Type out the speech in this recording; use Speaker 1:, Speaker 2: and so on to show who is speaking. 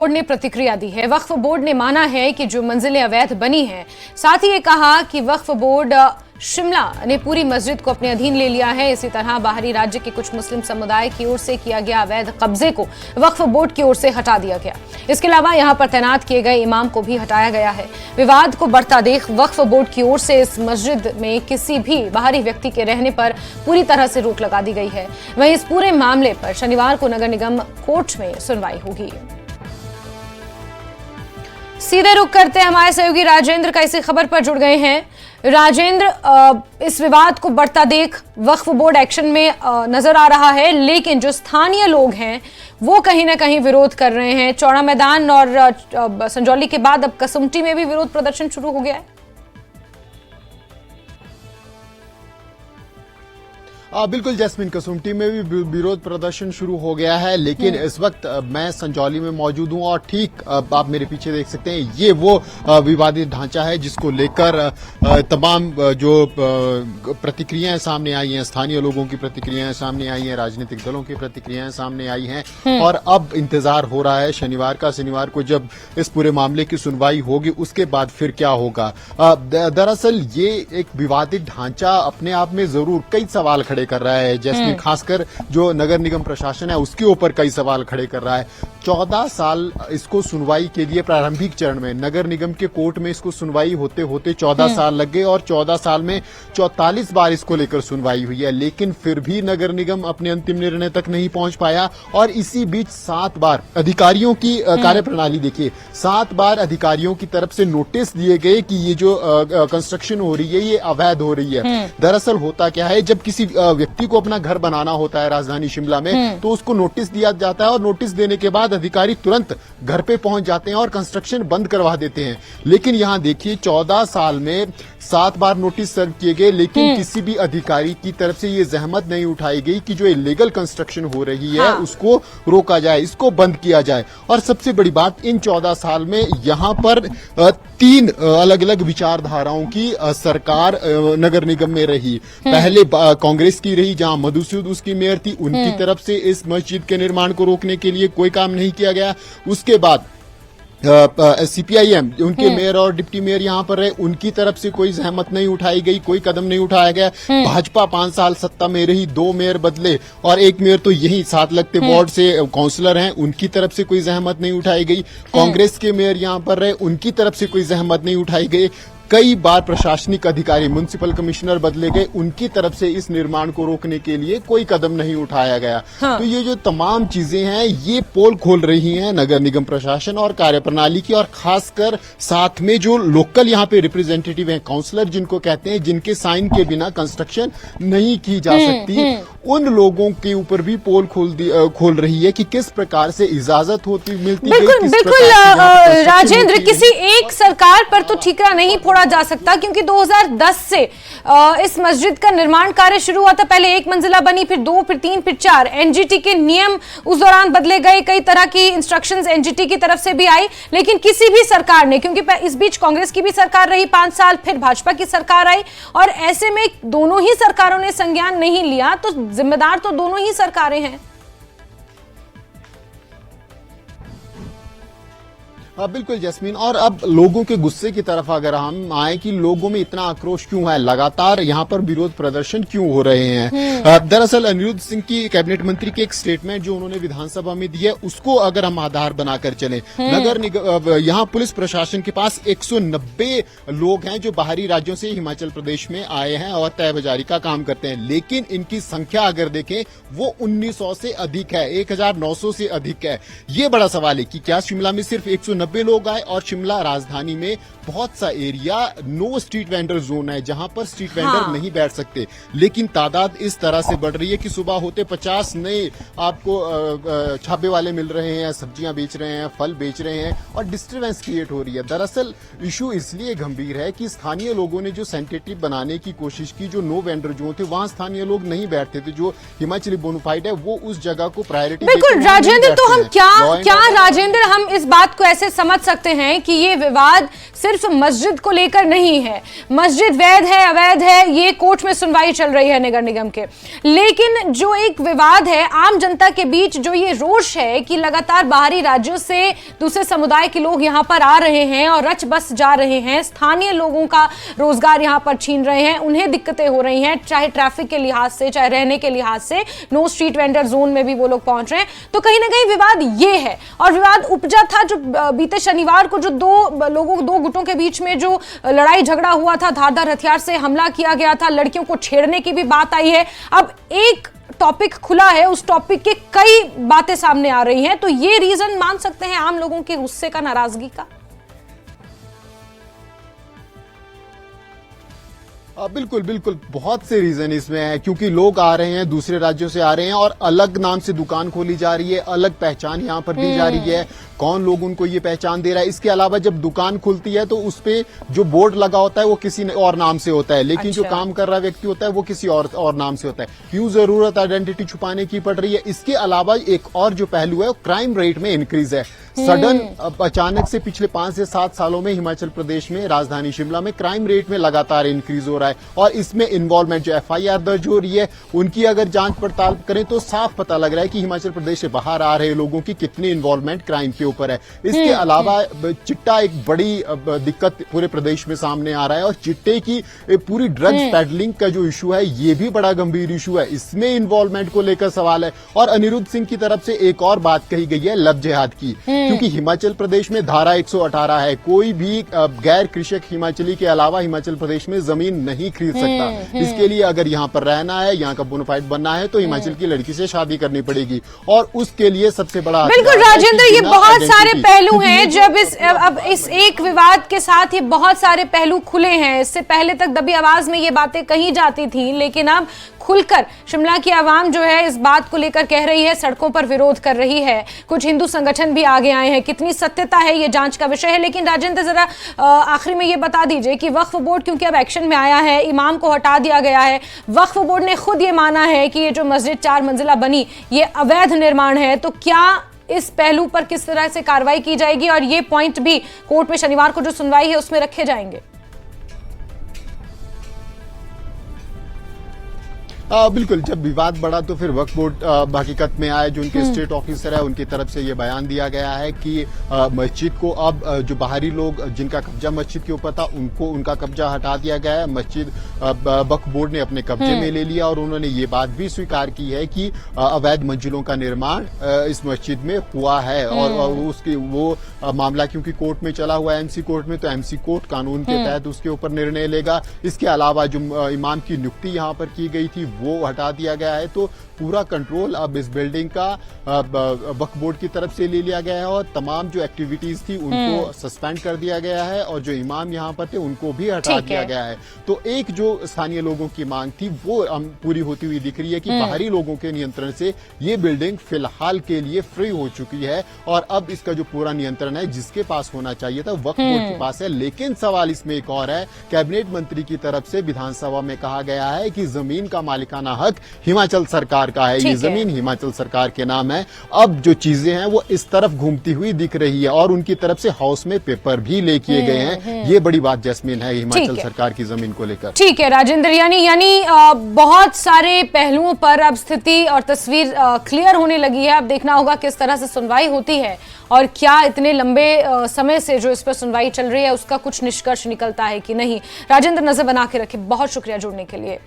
Speaker 1: Board ने प्रतिक्रिया दी है। वक्फ बोर्ड ने माना है कि जो मंजिलें अवैध बनी हैं, साथ ही ये कहा कि वक्फ बोर्ड शिमला ने पूरी मस्जिद को अपने अधीन ले लिया है। इसी तरह बाहरी राज्य के कुछ मुस्लिम समुदाय की ओर से किया गया अवैध कब्जे को वक्फ बोर्ड की ओर से हटा दिया गया। इसके अलावा यहां पर तैनात किए गए इमाम को भी हटाया गया है। विवाद को बढ़ता देख वक्फ बोर्ड की ओर से इस मस्जिद में किसी भी बाहरी व्यक्ति के रहने पर पूरी तरह से रोक लगा दी गई है। वहीं इस पूरे मामले पर शनिवार को नगर निगम कोर्ट में सुनवाई होगी। सीधे रुख करते हैं, हमारे सहयोगी राजेंद्र का इसी खबर पर जुड़ गए हैं। राजेंद्र, इस विवाद को बढ़ता देख वक्फ बोर्ड एक्शन में नजर आ रहा है, लेकिन जो स्थानीय लोग हैं वो कहीं ना कहीं विरोध कर रहे हैं। चौड़ा मैदान और संजौली के बाद अब कसुम्पटी में भी विरोध प्रदर्शन शुरू हो गया है।
Speaker 2: बिल्कुल जैस्मिन, कसुम्पटी में भी विरोध प्रदर्शन शुरू हो गया है, लेकिन इस वक्त मैं संजौली में मौजूद हूं और ठीक आप मेरे पीछे देख सकते हैं, ये वो विवादित ढांचा है जिसको लेकर तमाम जो प्रतिक्रियाएं सामने आई हैं, स्थानीय लोगों की प्रतिक्रियाएं सामने आई हैं, राजनीतिक दलों की प्रतिक्रियाएं सामने आई हैं और अब इंतजार हो रहा है शनिवार को जब इस पूरे मामले की सुनवाई होगी उसके बाद फिर क्या होगा। दरअसल ये एक विवादित ढांचा अपने आप में जरूर कई सवाल खड़े कर रहा है, जैसे खासकर जो नगर निगम प्रशासन है उसके ऊपर कई सवाल खड़े कर रहा है। 14 साल इसको सुनवाई के लिए प्रारंभिक चरण में नगर निगम के कोर्ट में इसको सुनवाई होते होते 14 साल लग गए और 14 साल में 44 बार इसको लेकर सुनवाई हुई है, लेकिन फिर भी नगर निगम अपने अंतिम निर्णय तक नहीं पहुंच पाया। और इसी बीच 7 बार अधिकारियों की कार्यप्रणाली देखिए, 7 बार अधिकारियों की तरफ से नोटिस दिए गए कि ये जो कंस्ट्रक्शन हो रही है ये अवैध हो रही है। दरअसल होता क्या है, जब किसी व्यक्ति को अपना घर बनाना होता है राजधानी शिमला में तो उसको नोटिस दिया जाता है और नोटिस देने के बाद अधिकारी तुरंत घर पे पहुंच जाते हैं और कंस्ट्रक्शन बंद करवा देते हैं। लेकिन यहां देखिए 14 साल में 7 बार नोटिस सर्व किए गए, लेकिन किसी भी अधिकारी की तरफ से ये जहमत नहीं उठाई गई कि जो इलीगल कंस्ट्रक्शन हो रही है उसको रोका जाए, इसको बंद किया जाए। और सबसे बड़ी बात, इन 14 साल में यहां पर 3 अलग अलग विचारधाराओं की सरकार नगर निगम में रही। पहले कांग्रेस की रही, जहां मधुसूद उसकी मेयर थी, उनकी तरफ से इस मस्जिद के निर्माण को रोकने के लिए कोई काम नहीं किया गया। उसके बाद सीपीआईएम उनके मेयर और डिप्टी मेयर यहां पर रहे, उनकी तरफ से कोई जहमत नहीं उठाई गई, कोई कदम नहीं उठाया गया। भाजपा 5 साल सत्ता में रही, 2 मेयर बदले और एक मेयर तो यही साथ लगते वार्ड से काउंसलर हैं, उनकी तरफ से कोई जहमत नहीं उठाई गई। कांग्रेस के मेयर यहां पर रहे, उनकी तरफ से कोई जहमत नहीं उठाई गई। कई बार प्रशासनिक अधिकारी, म्युनिसिपल कमिश्नर बदले गए, उनकी तरफ से इस निर्माण को रोकने के लिए कोई कदम नहीं उठाया गया। तो ये जो तमाम चीजें हैं ये पोल खोल रही हैं नगर निगम प्रशासन और कार्यप्रणाली की, और खासकर साथ में जो लोकल यहाँ पे रिप्रेजेंटेटिव हैं, काउंसलर जिनको कहते हैं, जिनके साइन के बिना कंस्ट्रक्शन नहीं की जा सकती, उन लोगों के ऊपर भी पोल खोल रही है कि किस प्रकार से इजाजत होती मिलती है।
Speaker 1: बिल्कुल राजेंद्र, किसी एक सरकार पर तो ठीकरा नहीं फोड़ा जा सकता, क्योंकि 2010 से इस मस्जिद का निर्माण कार्य शुरू हुआ था। पहले 1 मंजिला बनी, फिर 2, फिर 3, फिर 4। एनजीटी के नियम उस दौरान बदले गए, कई तरह की इंस्ट्रक्शंस एनजीटी की तरफ से भी आई, लेकिन किसी भी सरकार ने, क्योंकि इस बीच कांग्रेस की भी सरकार रही 5 साल, फिर भाजपा की सरकार आई, और ऐसे में दोनों ही सरकारों ने संज्ञान नहीं लिया, तो जिम्मेदार तो दोनों ही सरकारें हैं।
Speaker 2: बिल्कुल जैस्मिन, और अब लोगों के गुस्से की तरफ अगर हम आए कि लोगों में इतना आक्रोश क्यों है, लगातार यहाँ पर विरोध प्रदर्शन क्यों हो रहे हैं। दरअसल अनिरुद्ध सिंह की कैबिनेट मंत्री के एक स्टेटमेंट जो उन्होंने विधानसभा में दी है उसको अगर हम आधार बनाकर चले, नगर निगम यहाँ पुलिस प्रशासन के पास 190 लोग हैं जो बाहरी राज्यों से हिमाचल प्रदेश में आए हैं और तहबाजारी का काम करते हैं, लेकिन इनकी संख्या अगर देखें वो 1900 से अधिक है, 1900 से अधिक है। ये बड़ा सवाल है कि क्या शिमला में सिर्फ 190 लोग आए, और शिमला राजधानी में बहुत सा area no street vendor zone है जहां पर स्ट्रीट वेंडर नहीं बैठ सकते, लेकिन तादाद इस तरह से बढ़ रही है कि सुबह होते 50 नए आपको छापे वाले मिल रहे हैं, सब्जियां बेच रहे हैं, फल बेच रहे हैं, और डिस्टर्बेंस क्रिएट हो रही है। दरअसल इशू इसलिए गंभीर है कि स्थानीय लोगों ने जो सेंसिटिव बनाने की कोशिश की, जो नो वेंडर जोन थे वहां स्थानीय लोग नहीं बैठते थे, जो हिमाचली बोनाफाइड है वो उस जगह को प्रायोरिटी।
Speaker 1: बिल्कुल राजेंद्र, तो हम क्या राजेंद्र हम इस बात को ऐसे समझ सकते हैं कि ये विवाद सिर्फ सिर्फ मस्जिद को लेकर नहीं है। मस्जिद वैध है अवैध है ये कोर्ट में सुनवाई चल रही है नगर निगम के, लेकिन जो एक विवाद है आम जनता के बीच, जो ये रोष है कि लगातार बाहरी राज्यों से दूसरे समुदाय के लोग यहां पर आ रहे हैं और रच बस जा रहे हैं, स्थानीय लोगों का रोजगार यहां पर छीन रहे हैं, उन्हें दिक्कतें हो रही हैं, चाहे ट्रैफिक के लिहाज से, चाहे रहने के लिहाज से, नो स्ट्रीट वेंडर जोन में भी वो लोग पहुंच रहे हैं। तो कहीं ना कहीं विवाद ये है, और विवाद उपजा था जो बीते शनिवार को जो दो गुटों के बीच में जो लड़ाई झगड़ा हुआ था, धारदार हथियार से हमला किया गया था, लड़कियों को छेड़ने की भी बात आई है। अब एक टॉपिक खुला है, उस टॉपिक के कई बातें सामने आ रही हैं, तो ये रीजन मान सकते हैं आम लोगों के गुस्से का, नाराजगी का।
Speaker 2: बिल्कुल बिल्कुल, बहुत से रीजन इसमें है, क्योंकि लोग आ रहे हैं, दूसरे राज्यों से आ रहे हैं और अलग नाम से दुकान खोली जा रही है, अलग पहचान यहां पर दी जा रही है, कौन लोग उनको ये पहचान दे रहा है। इसके अलावा जब दुकान खुलती है तो उस पे जो बोर्ड लगा होता है वो किसी और नाम से होता है, लेकिन जो काम कर रहा व्यक्ति होता है वो किसी और नाम से होता है। क्यों जरूरत आइडेंटिटी छुपाने की पड़ रही है? इसके अलावा एक और जो पहलू है, क्राइम रेट में इंक्रीज है। सडन अचानक से पिछले 5 से 7 सालों में हिमाचल प्रदेश में राजधानी शिमला में क्राइम रेट में लगातार इंक्रीज हो रहा है, और इसमें इन्वॉल्वमेंट जो FIR दर्ज हो रही है उनकी अगर जांच पड़ताल करें तो साफ पता लग रहा है कि हिमाचल प्रदेश से बाहर आ रहे लोगों की कितनी इन्वॉल्वमेंट क्राइम के ऊपर है। इसके अलावा चिट्टा एक बड़ी दिक्कत पूरे प्रदेश में सामने आ रहा है, और चिट्टे की पूरी ड्रग्स पैडलिंग का जो इशू है ये भी बड़ा गंभीर इशू है, इसमें इन्वॉल्वमेंट को लेकर सवाल है। और अनिरुद्ध सिंह की तरफ से एक और बात कही गई है लव जिहाद की, क्योंकि हिमाचल प्रदेश में धारा 118 है, कोई भी गैर कृषक हिमाचली के अलावा हिमाचल प्रदेश में जमीन नहीं खरीद सकता। इसके लिए अगर यहाँ पर रहना है, यहाँ का बोनाफाइड बनना है, तो हिमाचल की लड़की से शादी करनी पड़ेगी, और उसके लिए सबसे बड़ा
Speaker 1: बिल्कुल राजेंद्र, ये बहुत सारे पहलू हैं। जब अब इस एक विवाद के साथ ये बहुत सारे पहलू खुले हैं। इससे पहले तक दबी आवाज में ये बातें कही जाती थी, लेकिन अब खुलकर शिमला की आवाम जो है इस बात को लेकर कह रही है, सड़कों पर विरोध कर रही है, कुछ हिंदू संगठन भी आगे आए हैं। कितनी सत्यता है ये जांच का विषय है। लेकिन राजेंद्र जरा आखिर में ये बता दीजिए कि वक्फ बोर्ड क्योंकि अब एक्शन में आया है, इमाम को हटा दिया गया है, वक्फ बोर्ड ने खुद ये माना है कि ये जो मस्जिद 4 मंजिला बनी ये अवैध निर्माण है, तो क्या इस पहलू पर किस तरह से कार्रवाई की जाएगी और ये पॉइंट भी कोर्ट में शनिवार को जो सुनवाई है उसमें रखे जाएंगे?
Speaker 2: बिल्कुल, जब विवाद बढ़ा तो फिर वक्फ बोर्ड हकीकत में आए, जो उनके स्टेट ऑफिसर है उनकी तरफ से ये बयान दिया गया है कि मस्जिद को अब जो बाहरी लोग जिनका कब्जा मस्जिद के ऊपर था उनका कब्जा हटा दिया गया है। मस्जिद वक्फ बोर्ड ने अपने कब्जे में ले लिया, और उन्होंने ये बात भी स्वीकार की है कि अवैध मंजिलों का निर्माण इस मस्जिद में हुआ है, और उसकी वो मामला क्योंकि कोर्ट में चला हुआ है, MC कोर्ट में, तो MC कोर्ट कानून के तहत उसके ऊपर निर्णय लेगा। इसके अलावा जो इमाम की नियुक्ति यहाँ पर की गई थी वो हटा दिया गया है, तो पूरा कंट्रोल अब इस बिल्डिंग का वक्फ बोर्ड की तरफ से ले लिया गया है, और तमाम जो एक्टिविटीज थी उनको सस्पेंड कर दिया गया है, और जो इमाम यहाँ पर थे उनको भी हटा दिया गया है। तो एक जो स्थानीय लोगों की मांग थी वो पूरी होती हुई दिख रही है कि बाहरी लोगों के नियंत्रण से ये बिल्डिंग फिलहाल के लिए फ्री हो चुकी है, और अब इसका जो पूरा नियंत्रण है जिसके पास होना चाहिए था वक्फ बोर्ड के पास है। लेकिन सवाल इसमें एक और है, कैबिनेट मंत्री की तरफ से विधानसभा में कहा गया है कि जमीन का मालिकाना हक हिमाचल सरकार का है, ये जमीन हिमाचल सरकार के नाम है। अब जो चीजें हैं वो इस तरफ घूमती हुई दिख रही है, और उनकी तरफ से हाउस में पेपर भी ले किए गए हैं। ये बड़ी बात जैस्मिन है हिमाचल सरकार की जमीन को लेकर।
Speaker 1: ठीक है राजेंद्र, यानी बहुत सारे पहलुओं पर अब स्थिति और तस्वीर क्लियर होने लगी है। अब देखना होगा किस तरह से सुनवाई होती है, और क्या इतने लंबे समय से जो इस पर सुनवाई चल रही है उसका कुछ निष्कर्ष निकलता है कि नहीं। राजेंद्र, नजर बना के रखे, बहुत शुक्रिया जुड़ने के लिए।